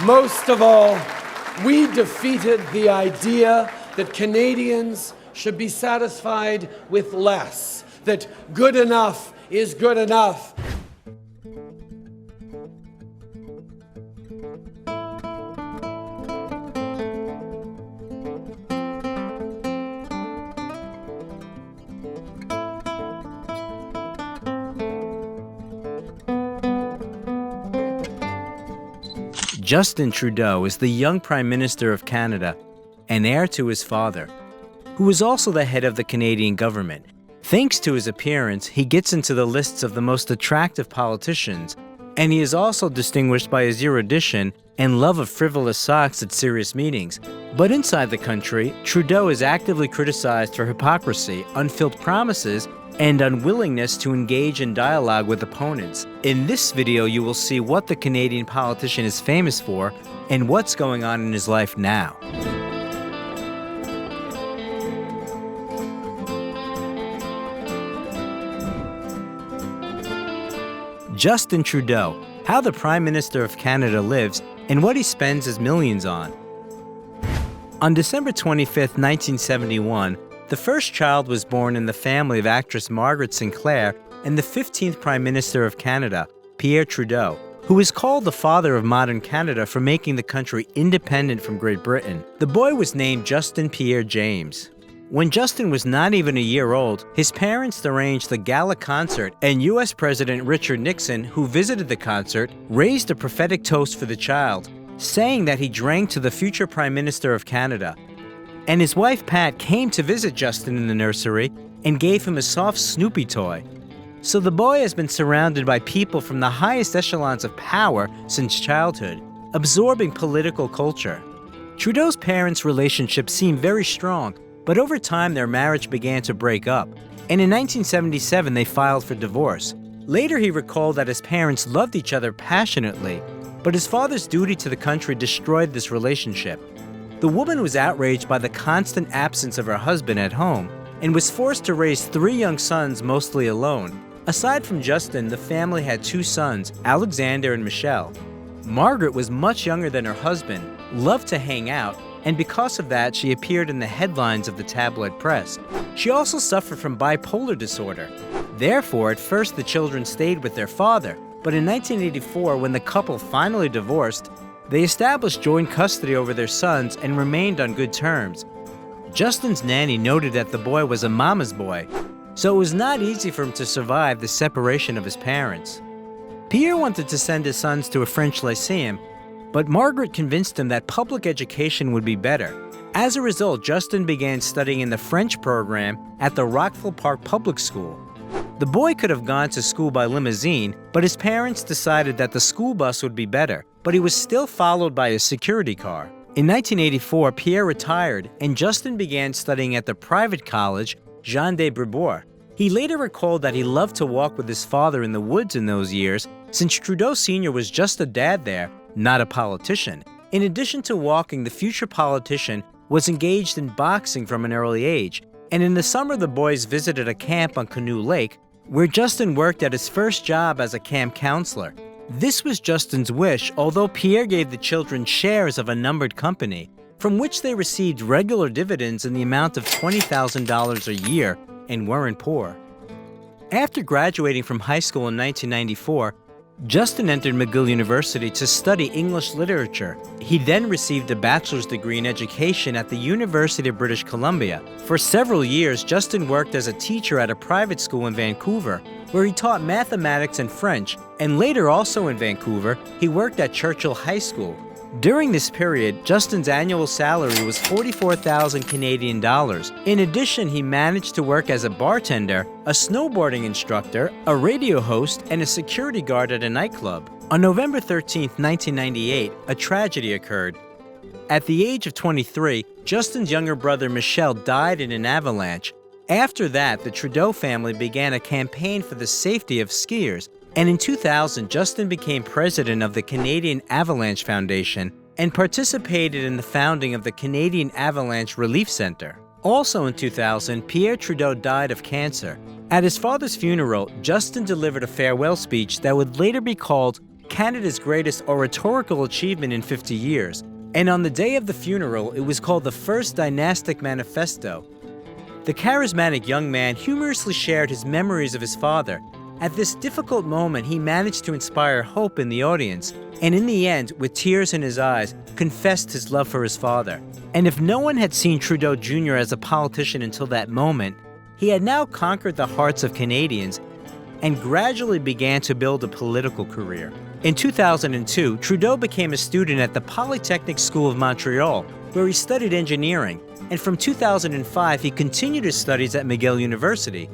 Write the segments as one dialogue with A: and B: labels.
A: Most of all, we defeated the idea that Canadians should be satisfied with less, that good enough is good enough.
B: Justin Trudeau is the young Prime Minister of Canada and heir to his father, who is also the head of the Canadian government. Thanks to his appearance, he gets into the lists of the most attractive politicians, and he is also distinguished by his erudition and love of frivolous socks at serious meetings. But inside the country, Trudeau is actively criticized for hypocrisy, unfulfilled promises, and unwillingness to engage in dialogue with opponents. In this video, you will see what the Canadian politician is famous for and what's going on in his life now. Justin Trudeau, how the Prime Minister of Canada lives and what he spends his millions on. On December 25, 1971, the first child was born in the family of actress Margaret Sinclair and the 15th Prime Minister of Canada, Pierre Trudeau, who is called the father of modern Canada for making the country independent from Great Britain. The boy was named Justin Pierre James. When Justin was not even a year old, his parents arranged the gala concert, and U.S. President Richard Nixon, who visited the concert, raised a prophetic toast for the child, saying that he drank to the future Prime Minister of Canada. And his wife Pat came to visit Justin in the nursery and gave him a soft Snoopy toy. So the boy has been surrounded by people from the highest echelons of power since childhood, absorbing political culture. Trudeau's parents' relationship seemed very strong, but over time their marriage began to break up, and in 1977 they filed for divorce. Later he recalled that his parents loved each other passionately, but his father's duty to the country destroyed this relationship. The woman was outraged by the constant absence of her husband at home and was forced to raise 3 young sons mostly alone. Aside from Justin, the family had 2 sons, Alexander and Michelle. Margaret was much younger than her husband, loved to hang out, and because of that, she appeared in the headlines of the tabloid press. She also suffered from bipolar disorder. Therefore, at first the children stayed with their father, but in 1984, when the couple finally divorced, they established joint custody over their sons and remained on good terms. Justin's nanny noted that the boy was a mama's boy, so it was not easy for him to survive the separation of his parents. Pierre wanted to send his sons to a French lyceum, but Margaret convinced him that public education would be better. As a result, Justin began studying in the French program at the Rockville Park Public School. The boy could have gone to school by limousine, but his parents decided that the school bus would be better, but he was still followed by a security car. In 1984, Pierre retired, and Justin began studying at the private college, Jean de Brebois. He later recalled that he loved to walk with his father in the woods in those years, since Trudeau Sr. was just a dad there, not a politician. In addition to walking, the future politician was engaged in boxing from an early age, and in the summer the boys visited a camp on Canoe Lake, where Justin worked at his first job as a camp counselor. This was Justin's wish, although Pierre gave the children shares of a numbered company, from which they received regular dividends in the amount of $20,000 a year and weren't poor. After graduating from high school in 1994, Justin entered McGill University to study English literature. He then received a bachelor's degree in education at the University of British Columbia. For several years, Justin worked as a teacher at a private school in Vancouver, where he taught mathematics and French, and later also in Vancouver, he worked at Churchill High School. During this period, Justin's annual salary was $44,000 Canadian dollars. In addition, he managed to work as a bartender, a snowboarding instructor, a radio host, and a security guard at a nightclub. On November 13, 1998, a tragedy occurred. At the age of 23, Justin's younger brother Michel died in an avalanche. After that, the Trudeau family began a campaign for the safety of skiers, and in 2000, Justin became president of the Canadian Avalanche Foundation and participated in the founding of the Canadian Avalanche Relief Center. Also in 2000, Pierre Trudeau died of cancer. At his father's funeral, Justin delivered a farewell speech that would later be called Canada's greatest oratorical achievement in 50 years, and on the day of the funeral, it was called the First Dynastic Manifesto. The charismatic young man humorously shared his memories of his father. At this difficult moment, he managed to inspire hope in the audience, and in the end, with tears in his eyes, confessed his love for his father. And if no one had seen Trudeau Jr. as a politician until that moment, he had now conquered the hearts of Canadians and gradually began to build a political career. In 2002, Trudeau became a student at the Polytechnic School of Montreal, where he studied engineering, and from 2005 he continued his studies at McGill University,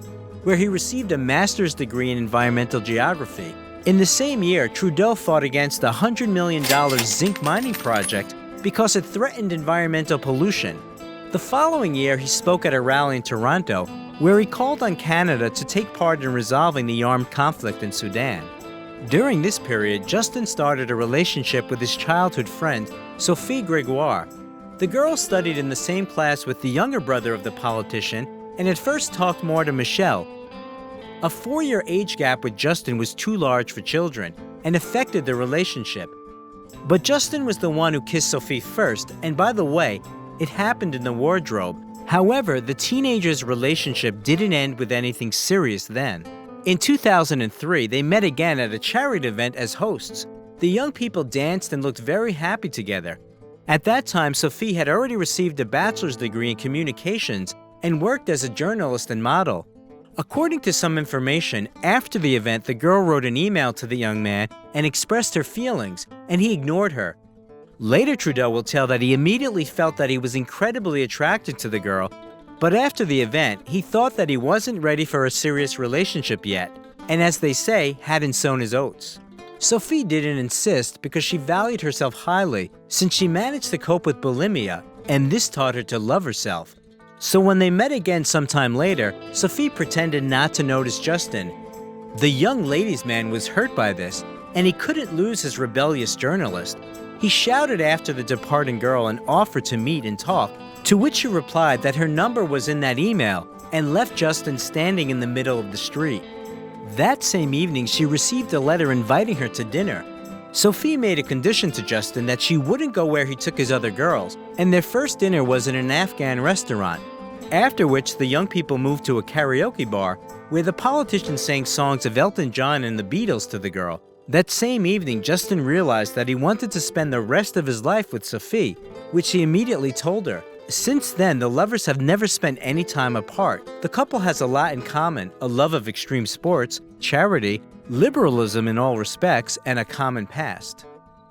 B: where he received a master's degree in environmental geography. In the same year, Trudeau fought against a $100 million zinc mining project because it threatened environmental pollution. The following year, he spoke at a rally in Toronto, where he called on Canada to take part in resolving the armed conflict in Sudan. During this period, Justin started a relationship with his childhood friend, Sophie Gregoire. The girl studied in the same class with the younger brother of the politician and at first talked more to Michelle. A 4-year age gap with Justin was too large for children and affected the relationship. But Justin was the one who kissed Sophie first, and by the way, it happened in the wardrobe. However, the teenagers' relationship didn't end with anything serious then. In 2003, they met again at a charity event as hosts. The young people danced and looked very happy together. At that time, Sophie had already received a bachelor's degree in communications and worked as a journalist and model. According to some information, after the event, the girl wrote an email to the young man and expressed her feelings, and he ignored her. Later, Trudeau will tell that he immediately felt that he was incredibly attracted to the girl, but after the event, he thought that he wasn't ready for a serious relationship yet, and as they say, hadn't sown his oats. Sophie didn't insist because she valued herself highly, since she managed to cope with bulimia, and this taught her to love herself. So when they met again sometime later, Sophie pretended not to notice Justin. The young ladies' man was hurt by this, and he couldn't lose his rebellious journalist. He shouted after the departing girl and offered to meet and talk, to which she replied that her number was in that email and left Justin standing in the middle of the street. That same evening, she received a letter inviting her to dinner. Sophie made a condition to Justin that she wouldn't go where he took his other girls, and their first dinner was in an Afghan restaurant. After which, the young people moved to a karaoke bar, where the politician sang songs of Elton John and the Beatles to the girl. That same evening, Justin realized that he wanted to spend the rest of his life with Sophie, which he immediately told her. Since then, the lovers have never spent any time apart. The couple has a lot in common: a love of extreme sports, charity, liberalism in all respects, and a common past.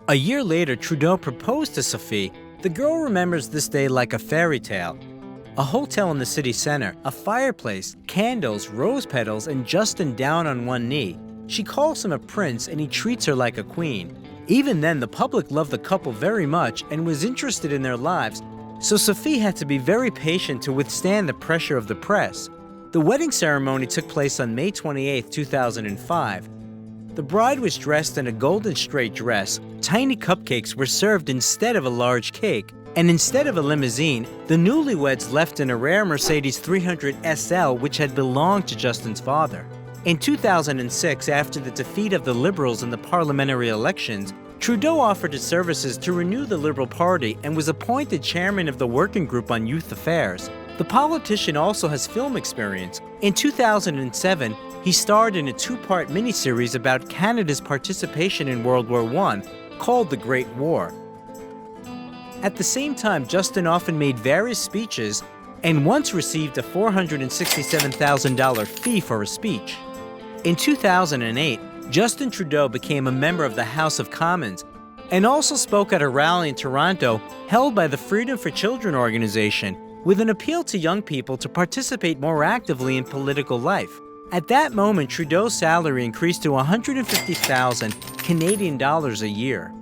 B: A year later, Trudeau proposed to Sophie. The girl remembers this day like a fairy tale. A hotel in the city center, a fireplace, candles, rose petals, and Justin down on one knee. She calls him a prince, and he treats her like a queen. Even then, the public loved the couple very much and was interested in their lives, so Sophie had to be very patient to withstand the pressure of the press. The wedding ceremony took place on May 28, 2005. The bride was dressed in a golden straight dress. Tiny cupcakes were served instead of a large cake. And instead of a limousine, the newlyweds left in a rare Mercedes 300 SL, which had belonged to Justin's father. In 2006, after the defeat of the Liberals in the parliamentary elections, Trudeau offered his services to renew the Liberal Party and was appointed chairman of the Working Group on Youth Affairs. The politician also has film experience. In 2007, he starred in a 2-part miniseries about Canada's participation in World War I, called The Great War. At the same time, Justin often made various speeches and once received a $467,000 fee for a speech. In 2008, Justin Trudeau became a member of the House of Commons and also spoke at a rally in Toronto held by the Freedom for Children organization with an appeal to young people to participate more actively in political life. At that moment, Trudeau's salary increased to $150,000 Canadian dollars a year.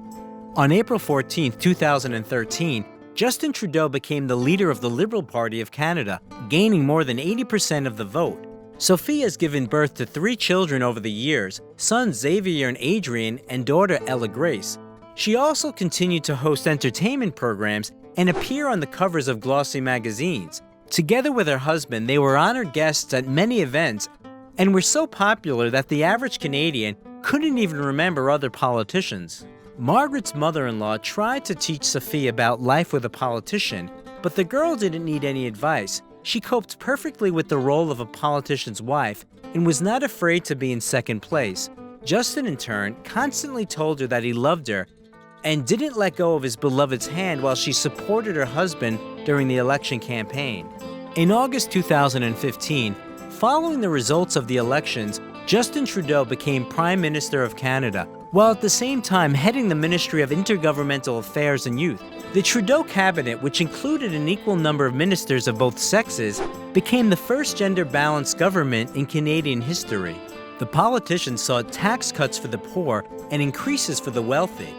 B: On April 14, 2013, Justin Trudeau became the leader of the Liberal Party of Canada, gaining more than 80% of the vote. Sophie has given birth to 3 children over the years, sons Xavier and Adrian, and daughter Ella Grace. She also continued to host entertainment programs and appear on the covers of glossy magazines. Together with her husband, they were honored guests at many events and were so popular that the average Canadian couldn't even remember other politicians. Margaret's mother-in-law tried to teach Sophie about life with a politician, but the girl didn't need any advice. She coped perfectly with the role of a politician's wife and was not afraid to be in second place. Justin, in turn, constantly told her that he loved her and didn't let go of his beloved's hand while she supported her husband during the election campaign. In August 2015, following the results of the elections, Justin Trudeau became Prime Minister of Canada, while at the same time heading the Ministry of Intergovernmental Affairs and Youth. The Trudeau cabinet, which included an equal number of ministers of both sexes, became the first gender-balanced government in Canadian history. The politician sought tax cuts for the poor and increases for the wealthy.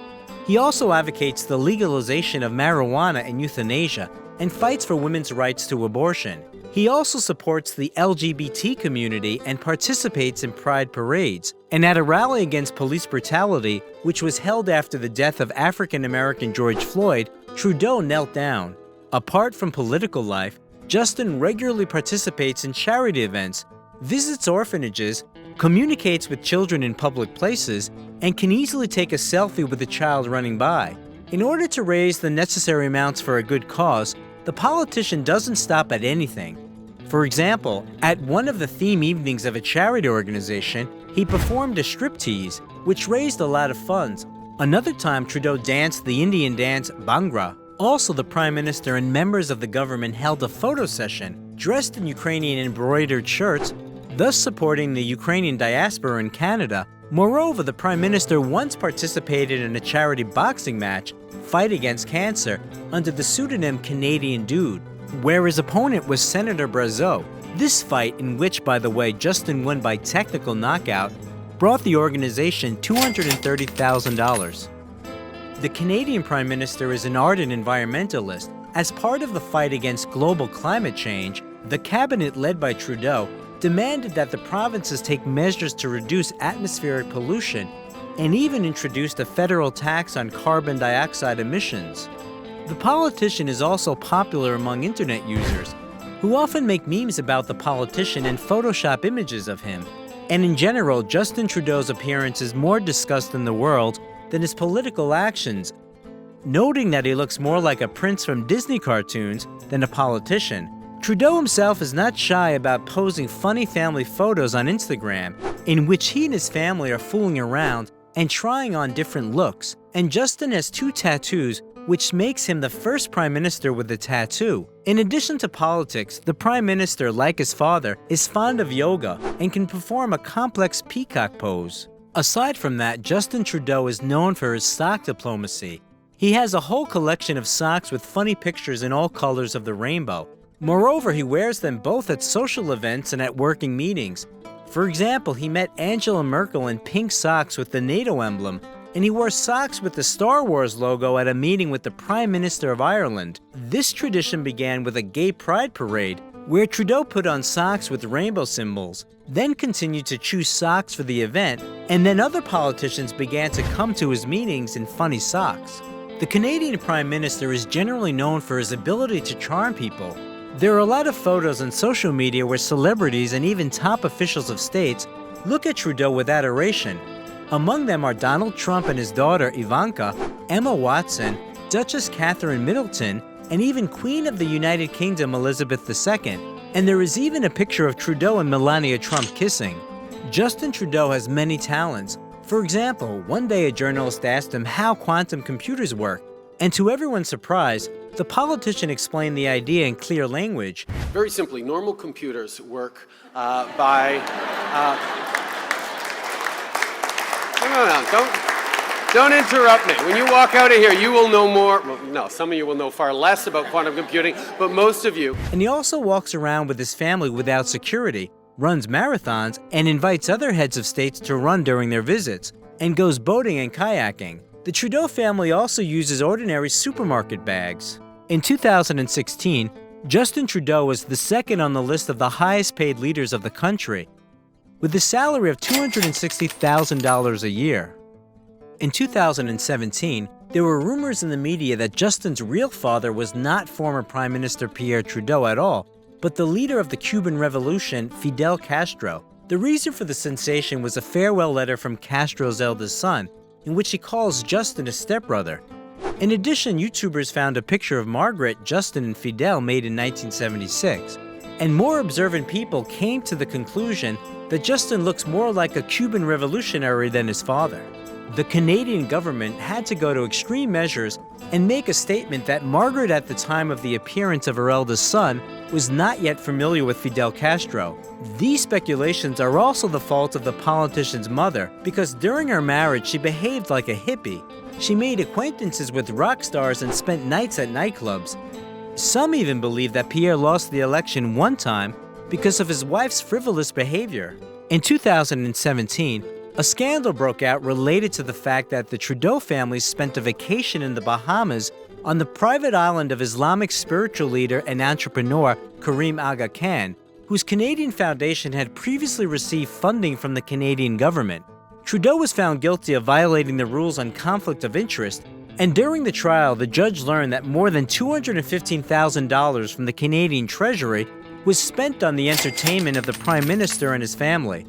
B: He also advocates the legalization of marijuana and euthanasia and fights for women's rights to abortion. He also supports the LGBT community and participates in pride parades. And at a rally against police brutality, which was held after the death of African-American George Floyd, Trudeau knelt down. Apart from political life, Justin regularly participates in charity events, visits orphanages, communicates with children in public places, and can easily take a selfie with a child running by. In order to raise the necessary amounts for a good cause, the politician doesn't stop at anything. For example, at one of the theme evenings of a charity organization, he performed a striptease, which raised a lot of funds. Another time, Trudeau danced the Indian dance Bhangra. Also, the Prime Minister and members of the government held a photo session, dressed in Ukrainian embroidered shirts, thus supporting the Ukrainian diaspora in Canada. Moreover, the Prime Minister once participated in a charity boxing match, Fight Against Cancer, under the pseudonym Canadian Dude, where his opponent was Senator Brazeau. This fight, in which, by the way, Justin won by technical knockout, brought the organization $230,000. The Canadian Prime Minister is an ardent environmentalist. As part of the fight against global climate change, the cabinet led by Trudeau demanded that the provinces take measures to reduce atmospheric pollution and even introduced a federal tax on carbon dioxide emissions. The politician is also popular among internet users, who often make memes about the politician and Photoshop images of him. And in general, Justin Trudeau's appearance is more discussed in the world than his political actions, noting that he looks more like a prince from Disney cartoons than a politician. Trudeau himself is not shy about posing funny family photos on Instagram, in which he and his family are fooling around and trying on different looks. And Justin has 2 tattoos, which makes him the first Prime Minister with a tattoo. In addition to politics, the Prime Minister, like his father, is fond of yoga and can perform a complex peacock pose. Aside from that, Justin Trudeau is known for his sock diplomacy. He has a whole collection of socks with funny pictures in all colors of the rainbow. Moreover, he wears them both at social events and at working meetings. For example, he met Angela Merkel in pink socks with the NATO emblem, and he wore socks with the Star Wars logo at a meeting with the Prime Minister of Ireland. This tradition began with a gay pride parade, where Trudeau put on socks with rainbow symbols, then continued to choose socks for the event, and then other politicians began to come to his meetings in funny socks. The Canadian Prime Minister is generally known for his ability to charm people. There are a lot of photos on social media where celebrities and even top officials of states look at Trudeau with adoration. Among them are Donald Trump and his daughter Ivanka, Emma Watson, Duchess Catherine Middleton, and even Queen of the United Kingdom Elizabeth II. And there is even a picture of Trudeau and Melania Trump kissing. Justin Trudeau has many talents. For example, one day a journalist asked him how quantum computers work, and to everyone's surprise, the politician explained the idea in clear language.
A: Very simply, normal computers work by... Don't interrupt me. When you walk out of here, you will know more. Well, no, some of you will know far less about quantum computing, but most of you.
B: And he also walks around with his family without security, runs marathons, and invites other heads of states to run during their visits, and goes boating and kayaking. The Trudeau family also uses ordinary supermarket bags. In 2016, Justin Trudeau was the second on the list of the highest paid leaders of the country, with a salary of $260,000 a year. In 2017, there were rumors in the media that Justin's real father was not former Prime Minister Pierre Trudeau at all, but the leader of the Cuban Revolution, Fidel Castro. The reason for the sensation was a farewell letter from Castro's eldest son, in which he calls Justin a stepbrother. In addition, YouTubers found a picture of Margaret, Justin, and Fidel made in 1976, and more observant people came to the conclusion that Justin looks more like a Cuban revolutionary than his father. The Canadian government had to go to extreme measures and make a statement that Margaret, at the time of the appearance of her eldest son, was not yet familiar with Fidel Castro. These speculations are also the fault of the politician's mother, because during her marriage she behaved like a hippie. She made acquaintances with rock stars and spent nights at nightclubs. Some even believe that Pierre lost the election one time because of his wife's frivolous behavior. In 2017, a scandal broke out related to the fact that the Trudeau family spent a vacation in the Bahamas on the private island of Islamic spiritual leader and entrepreneur Karim Aga Khan, whose Canadian foundation had previously received funding from the Canadian government. Trudeau was found guilty of violating the rules on conflict of interest, and during the trial, the judge learned that more than $215,000 from the Canadian Treasury was spent on the entertainment of the Prime Minister and his family.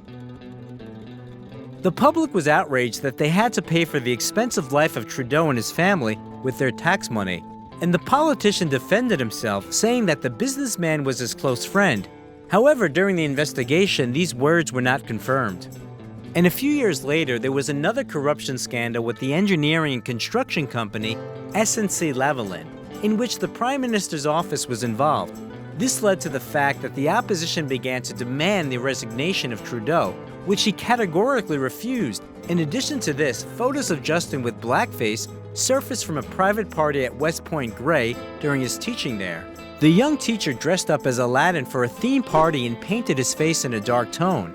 B: The public was outraged that they had to pay for the expensive life of Trudeau and his family with their tax money, and the politician defended himself, saying that the businessman was his close friend. However, during the investigation, these words were not confirmed. And a few years later, there was another corruption scandal with the engineering and construction company SNC-Lavalin, in which the Prime Minister's office was involved. This led to the fact that the opposition began to demand the resignation of Trudeau, which he categorically refused. In addition to this, photos of Justin with blackface surfaced from a private party at West Point Grey during his teaching there. The young teacher dressed up as Aladdin for a theme party and painted his face in a dark tone.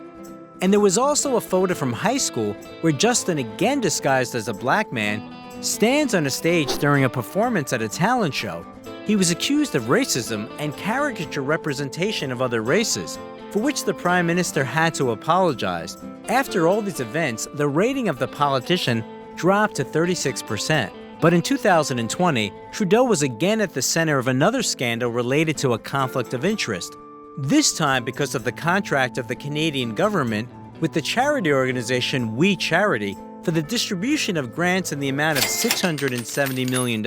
B: And there was also a photo from high school where Justin, again disguised as a black man, stands on a stage during a performance at a talent show. He was accused of racism and caricature representation of other races, for which the Prime Minister had to apologize. After all these events, the rating of the politician dropped to 36%. But in 2020, Trudeau was again at the center of another scandal related to a conflict of interest, this time because of the contract of the Canadian government with the charity organization We Charity for the distribution of grants in the amount of $670 million.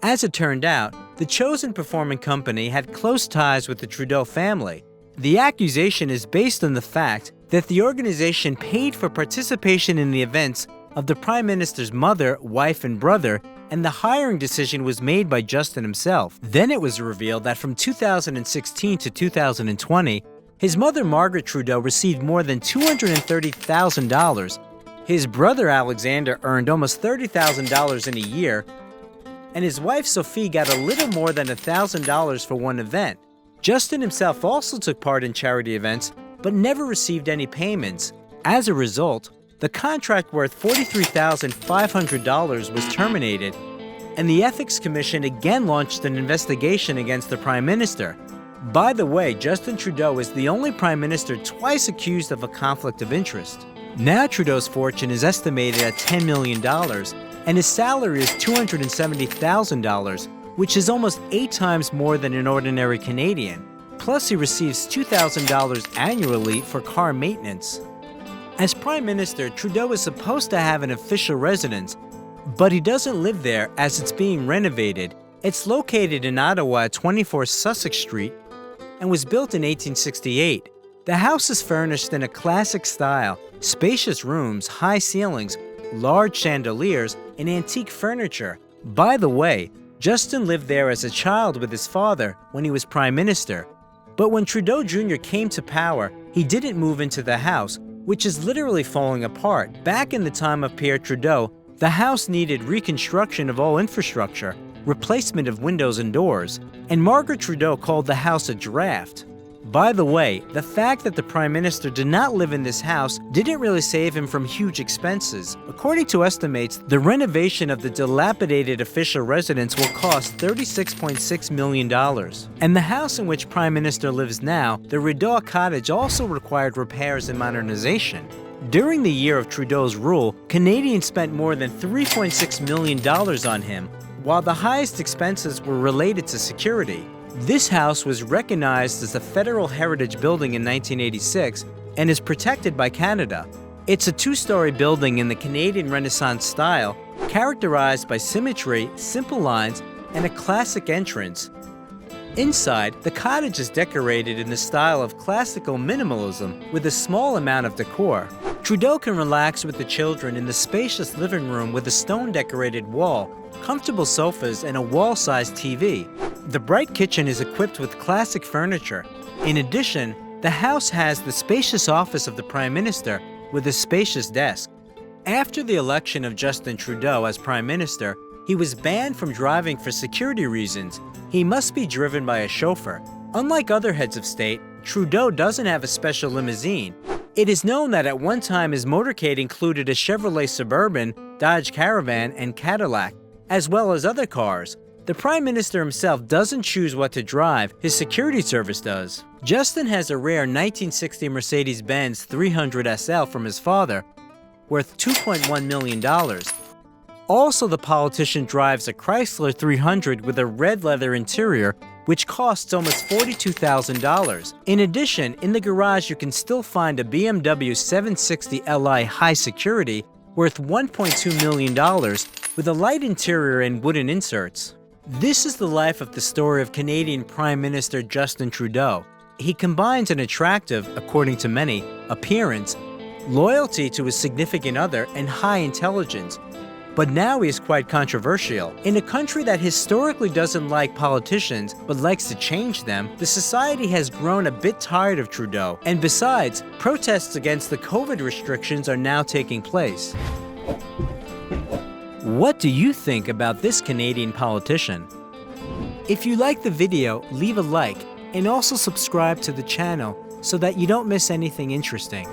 B: As it turned out, the chosen performing company had close ties with the Trudeau family. The accusation is based on the fact that the organization paid for participation in the events of the Prime Minister's mother, wife, and brother, and the hiring decision was made by Justin himself. Then it was revealed that from 2016 to 2020, his mother, Margaret Trudeau, received more than $230,000. His brother, Alexander, earned almost $30,000 in a year, and his wife, Sophie, got a little more than $1,000 for one event. Justin himself also took part in charity events, but never received any payments. As a result, the contract worth $43,500 was terminated, and the Ethics Commission again launched an investigation against the Prime Minister. By the way, Justin Trudeau is the only Prime Minister twice accused of a conflict of interest. Now Trudeau's fortune is estimated at $10 million, and his salary is $270,000, which is almost 8 times more than an ordinary Canadian. Plus, he receives $2,000 annually for car maintenance. As Prime Minister, Trudeau is supposed to have an official residence, but he doesn't live there as it's being renovated. It's located in Ottawa at 24 Sussex Street and was built in 1868. The house is furnished in a classic style, spacious rooms, high ceilings, large chandeliers, and antique furniture. By the way, Justin lived there as a child with his father when he was Prime Minister. But when Trudeau Jr. came to power, he didn't move into the house, which is literally falling apart. Back in the time of Pierre Trudeau, the house needed reconstruction of all infrastructure, replacement of windows and doors, and Margaret Trudeau called the house a draft. By the way, the fact that the Prime Minister did not live in this house didn't really save him from huge expenses. According to estimates, the renovation of the dilapidated official residence will cost $36.6 million. And the house in which Prime Minister lives now, the Rideau Cottage, also required repairs and modernization. During the year of Trudeau's rule, Canadians spent more than $3.6 million on him, while the highest expenses were related to security. This house was recognized as a federal heritage building in 1986 and is protected by Canada. It's a two-story building in the Canadian Renaissance style, characterized by symmetry, simple lines, and a classic entrance. Inside, the cottage is decorated in the style of classical minimalism with a small amount of decor. Trudeau can relax with the children in the spacious living room with a stone-decorated wall, comfortable sofas, and a wall-sized TV. The bright kitchen is equipped with classic furniture. In addition, the house has the spacious office of the Prime Minister with a spacious desk. After the election of Justin Trudeau as Prime Minister, he was banned from driving for security reasons. He must be driven by a chauffeur. Unlike other heads of state, Trudeau doesn't have a special limousine. It is known that at one time his motorcade included a Chevrolet Suburban, Dodge Caravan, and Cadillac, as well as other cars. The Prime Minister himself doesn't choose what to drive, his security service does. Justin has a rare 1960 Mercedes-Benz 300 SL from his father, worth $2.1 million. Also, the politician drives a Chrysler 300 with a red leather interior, which costs almost $42,000. In addition, in the garage you can still find a BMW 760 Li high security, worth $1.2 million, with a light interior and wooden inserts. This is the life of the story of Canadian Prime Minister Justin Trudeau. He combines an attractive, according to many, appearance, loyalty to his significant other, and high intelligence. But now he is quite controversial. In a country that historically doesn't like politicians but likes to change them, the society has grown a bit tired of Trudeau. And besides, protests against the COVID restrictions are now taking place. What do you think about this Canadian politician? If you like the video, leave a like and also subscribe to the channel so that you don't miss anything interesting.